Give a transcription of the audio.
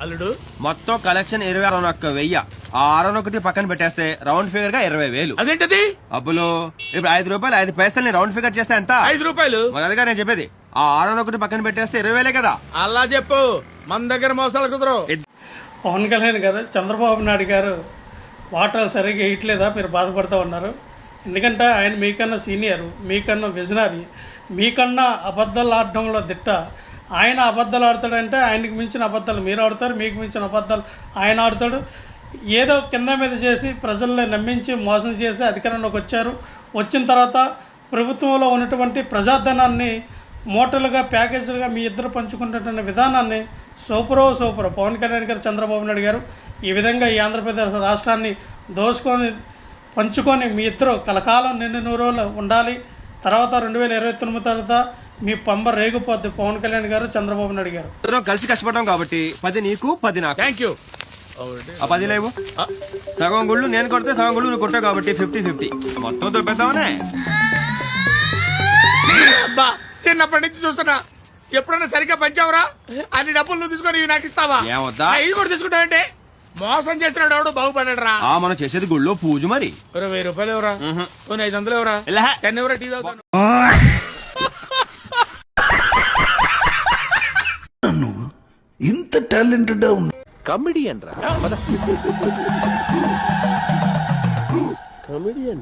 అల్లుడు మొత్తం కలెక్షన్ 21,000. ఆ 61 పక్కన పెట్టేస్తే రౌండ్ ఫిగర్ గా 20,000. అదేంటది? అబ్బులో ఇప్పుడు 5 రూపాయలు 5 పైసల్ని రౌండ్ ఫిగర్ చేస్తే ఎంత? 5 రూపాయలు. మరి అదిగా నేను చెప్పేది. ఆ 61 పక్కన పెట్టేస్తే 20,000 కదా. అలా చెప్పు, మన దగ్గర మోసాలు కుదరవు. పవన్ కళ్యాణ్ గారు చంద్రబాబు నాయుడు గారు వాటాలు సరిగ్గా వేయట్లేదా మీరు బాధపడుతూ ఉన్నారు. ఎందుకంటే ఆయన మీకన్నా సీనియర్, మీకన్నా విజనరీ, మీకన్నా అబద్ధాలు ఆడడంలో దిట్ట. ఆయన అబద్ధాలు ఆడతాడంటే ఆయనకి మించిన అబద్ధాలు మీరు ఆడతారు, మీకు మించిన అబద్ధాలు ఆయన ఆడతాడు. ఏదో కింద మీద చేసి ప్రజల్ని నమ్మించి మోసం చేసి అధికారంలోకి వచ్చారు. వచ్చిన తర్వాత ప్రభుత్వంలో ఉన్నటువంటి ప్రజాధనాన్ని మూటలుగా ప్యాకేజీలుగా మీ ఇద్దరు పంచుకుంటున్న విధానాన్ని సూపరో పవన్ కళ్యాణ్ గారు, చంద్రబాబు నాయుడు గారు ఈ విధంగా ఈ ఆంధ్రప్రదేశ్ రాష్ట్రాన్ని దోసుకొని పంచుకొని మీ ఇద్దరు కలకాలం నిండు 100 రోజులు ఉండాలి. తర్వాత 2029 తర్వాత మీ పంబ రేగిపోద్ది పవన్ కళ్యాణ్ గారు, చంద్రబాబు నాయుడు గారు. ఇద్దరం కలిసి కష్టపడడం కాబట్టి 10 నీకు 10 నాకు. Thank you. ఆ 10 లేవు, సగం గుళ్ళు నేను కొడితే సగం గుళ్ళు నువ్వు కొట్టావు కాబట్టి 50-50 మొత్తం దొబ్బేద్దామనే. చిన్నప్పటి నుంచి చూస్తున్నా, ఎప్పుడైనా సరిగ్గా పంచావురా? అన్ని డబ్బులు నువ్వు తీసుకొని ఇవి నాకు ఇస్తావా? ఏమొద్దా? ఇవి కూడా తీసుకుంటావంటే మోసం చేస్తున్నాడు ఎవడు బాగుపడ్డాడు రా. మనం చేసేది గుళ్ళో పూజ. మరి 1000 రూపాయలు ఎవరా? 500 ఎవరా? 10 ఎవరా? టీ తాగుతాను. నువ్వు ఇంత టాలెంటెడ్ కమిడియన్ రా. కమిడియన్